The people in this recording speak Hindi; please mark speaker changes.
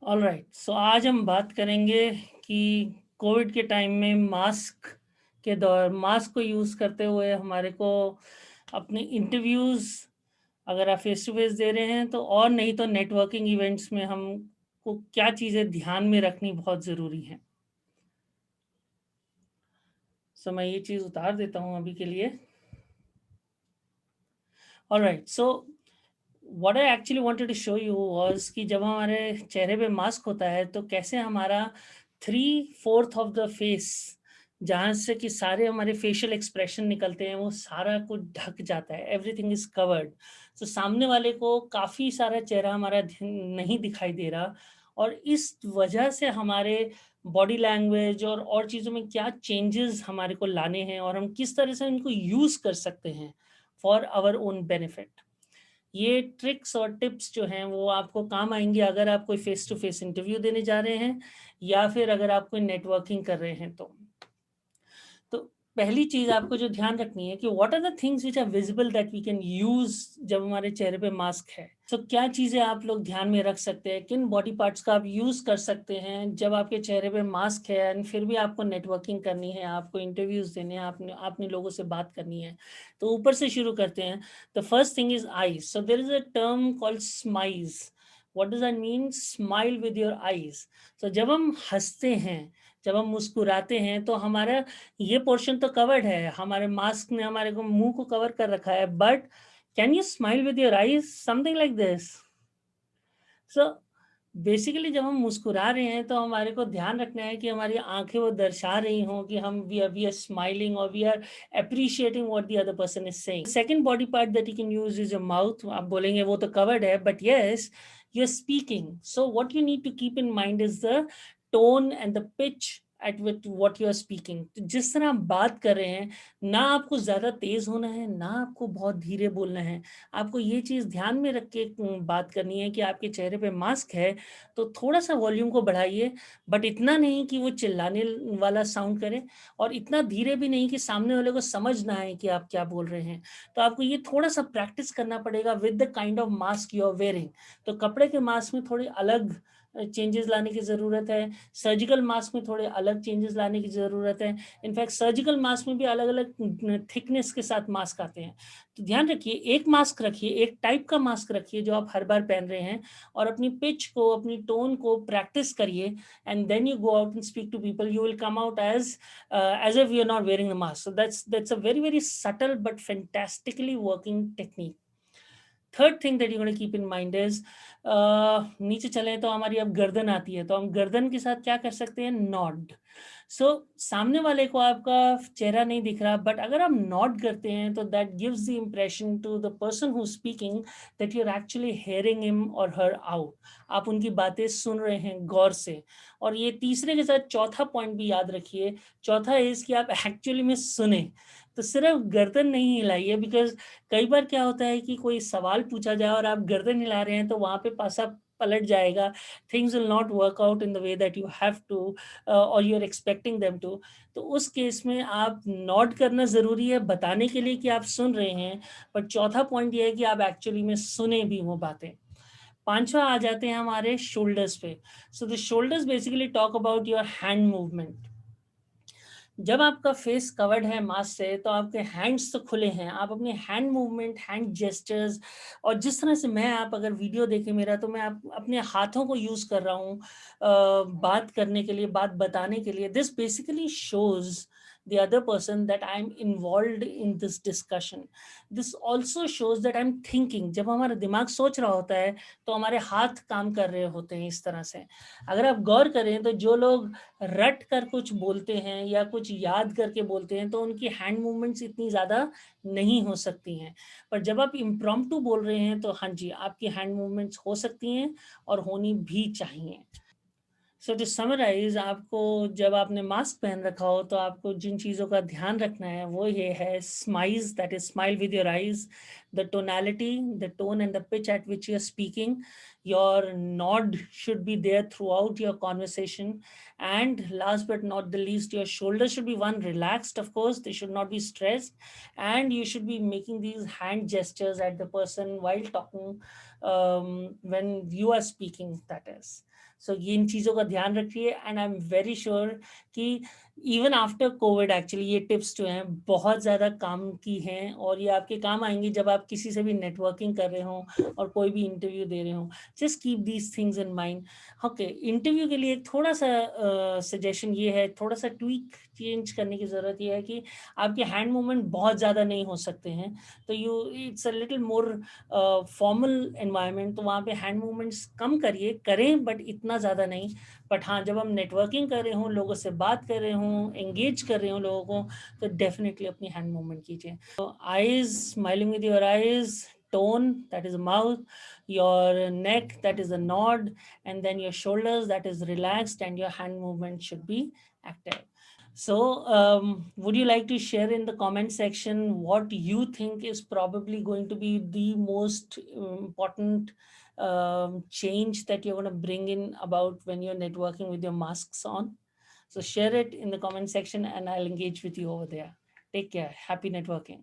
Speaker 1: ऑलराइट, सो आज हम बात करेंगे कि कोविड के टाइम में मास्क को यूज़ करते हुए हमारे को अपने इंटरव्यूज़, अगर आप फेस टू फेस दे रहे हैं तो, और नहीं तो नेटवर्किंग इवेंट्स में हमको क्या चीज़ें ध्यान में रखनी बहुत ज़रूरी हैं। सो मैं ये चीज़ उतार देता हूँ अभी के लिए। Alright, so what I actually wanted to show you was कि जब हमारे चेहरे पे मास्क होता है तो कैसे हमारा 3/4 ऑफ द फेस, जहाँ से कि सारे हमारे फेशियल एक्सप्रेशन निकलते हैं, वो सारा कुछ ढक जाता है, एवरीथिंग इज़ कवर्ड। तो सामने वाले को काफ़ी सारा चेहरा हमारा नहीं दिखाई दे रहा, और इस वजह से हमारे बॉडी लैंग्वेज और चीज़ों में क्या चेंजेस हमारे को लाने हैं और हम किस तरह से इनको यूज़ कर सकते हैं फॉर आवर ओन बेनिफिट। ये ट्रिक्स और टिप्स जो हैं वो आपको काम आएँगे अगर आप कोई फेस टू फेस इंटरव्यू देने जा रहे हैं या फिर अगर आप कोई नेटवर्किंग कर रहे हैं तो। तो पहली चीज़ आपको जो ध्यान रखनी है कि what are the things which are visible that we can use जब हमारे चेहरे पे मास्क है। तो क्या चीज़ें आप लोग ध्यान में रख सकते हैं, किन बॉडी पार्ट्स का आप यूज़ कर सकते हैं जब आपके चेहरे पे मास्क है एंड फिर भी आपको नेटवर्किंग करनी है, आपको इंटरव्यूज़ देने हैं, आपने आपने लोगों से बात करनी है। तो ऊपर से शुरू करते हैं। The first thing is eyes. So there is a term called smiles. What does that mean? Smile with your eyes. तो जब हम हँसते हैं, जब हम मुस्कुराते हैं तो हमारा ये पोर्शन तो कवर्ड है, हमारे मास्क ने हमारे को मुँह को कवर कर रखा है, but can you smile with your eyes? Something like this. So basically जब हम मुस्कुरा रहे हैं तो हमारे को ध्यान रखना है कि हमारी आँखें वो दर्शा रही हों कि हम वी आर स्माइलिंग और we are appreciating what the other person is saying. Second body part that you can use is your mouth. आप बोलेंगे वो तो कवर्ड है, but yes, you are speaking. So what you need to keep in mind is the tone and the pitch at which what you are speaking. जिस तरह आप बात कर रहे हैं, ना आपको ज़्यादा तेज़ होना है, ना आपको बहुत धीरे बोलना है। आपको ये चीज़ ध्यान में रख के बात करनी है कि आपके चेहरे पे मास्क है, तो थोड़ा-सा वॉल्यूम को बढ़ाइए, बट इतना नहीं कि वो चिल्लाने वाला साउंड करे, और इतना धीरे भी नहीं कि सामने वाले को समझ ना आए कि आप क्या बोल रहे हैं। तो आपको ये थोड़ा-सा प्रैक्टिस करना पड़ेगा with the kind of mask you are wearing. तो कपड़े के मास्क में थोड़ी अलग चेंजेस लाने की ज़रूरत है, सर्जिकल मास्क में थोड़े अलग चेंजेस लाने की ज़रूरत है। इनफैक्ट सर्जिकल मास्क में भी अलग-अलग थिकनेस के साथ मास्क आते हैं। तो ध्यान रखिए, एक मास्क रखिए, एक टाइप का मास्क रखिए जो आप हर बार पहन रहे हैं, और अपनी पिच को, अपनी टोन को प्रैक्टिस करिए, and then you go out and speak to people, you will come out as if you are not wearing the mask. So that's a very, very subtle but fantastically working technique. Third thing that you gonna keep in mind is, नीचे चलें तो हमारी अब गर्दन आती है, तो हम गर्दन के साथ क्या कर सकते हैं? नॉड। सो सामने वाले को आपका चेहरा नहीं दिख रहा, बट अगर आप नॉड करते हैं तो that gives the impression to the person who is speaking that you are actually hearing him और हर आउट। आप उनकी बातें सुन रहे हैं गौर से। और ये तीसरे के साथ चौथा पॉइंट भी याद रखिए। चौथा इज कि आप एक्चुअली में सुने। तो सिर्फ गर्दन नहीं हिलाइए, बिकॉज कई बार क्या होता है कि कोई सवाल पूछा जाए और आप गर्दन हिला रहे हैं तो वहां पे पासा पलट जाएगा। Things will not work out in the way that you have to, और you are expecting them to. तो उस केस में आप नॉड करना ज़रूरी है बताने के लिए कि आप सुन रहे हैं, बट चौथा पॉइंट ये है कि आप एक्चुअली में सुने भी वो बातें। पांचवा आ जाते हैं हमारे शोल्डर्स पे। So the shoulders basically talk about your hand movement. जब आपका फेस कवर्ड है मास्क से तो आपके हैंड्स तो खुले हैं, आप अपने हैंड मूवमेंट, हैंड जेस्चर्स, और जिस तरह से मैं, आप अगर वीडियो देखें मेरा, तो मैं आप अपने हाथों को यूज़ कर रहा हूँ बात करने के लिए, बात बताने के लिए। This basically shows the other person that I'm involved in this discussion. This also shows that I'm thinking. जब हमारा दिमाग सोच रहा होता है तो हमारे हाथ काम कर रहे होते हैं इस तरह से। अगर आप गौर करें तो जो लोग रट कर कुछ बोलते हैं या कुछ याद करके बोलते हैं तो उनकी हैंड मूवमेंट्स इतनी ज़्यादा नहीं हो सकती हैं। पर जब आप इम्प्रॉम्प्टू बोल रहे हैं तो हाँ जी, आपकी हैंड मूवमेंट्स हो सकती हैं और होनी भी चाहिए। सो टू समराइज, आपको जब आपने मास्क पहन रखा हो तो आपको जिन चीज़ों का ध्यान रखना है वो ये है: smiles, that is smile with your eyes, the tonality, the tone and the pitch at which you are speaking, your nod should be there throughout your conversation, and last but not the least, your shoulders should be one relaxed, of course they should not be stressed, and you should be making these hand gestures at the person while talking, when you are speaking, that is. सो ये इन चीज़ों का ध्यान रखिए, and I am very sure कि इवन आफ्टर कोविड एक्चुअली ये टिप्स जो हैं बहुत ज़्यादा काम की हैं, और ये आपके काम आएंगी जब आप किसी से भी नेटवर्किंग कर रहे हों और कोई भी इंटरव्यू दे रहे हों. Just keep these things in mind. Okay, interview के लिए थोड़ा सा सजेशन ये है, थोड़ा सा ट्वीक चेंज करने की ज़रूरत ये है कि आपके हैंड मूवमेंट बहुत ज़्यादा नहीं हो सकते हैं. तो it's a little more formal environment, तो वहाँ पे हैंड मूवमेंट्स कम करें, बट इतना ज़्यादा नहीं. बट हाँ, जब हम नेटवर्किंग कर रहे हों, लोगों से बात कर रहे हों, एंगेज कर रहे हों लोगों को, तो डेफिनेटली अपनी हैंड मूवमेंट कीजिए. तो eyes, smiling with your eyes, tone, that is mouth, your neck, that is a nod, and then your shoulders, that is relaxed, and your hand movement should be active. So would you like to share in the comment section what you think is probably going to be the most important change that you're going to bring in about when you're networking with your masks on? So share it in the comment section and I'll engage with you over there. Take care. Happy networking.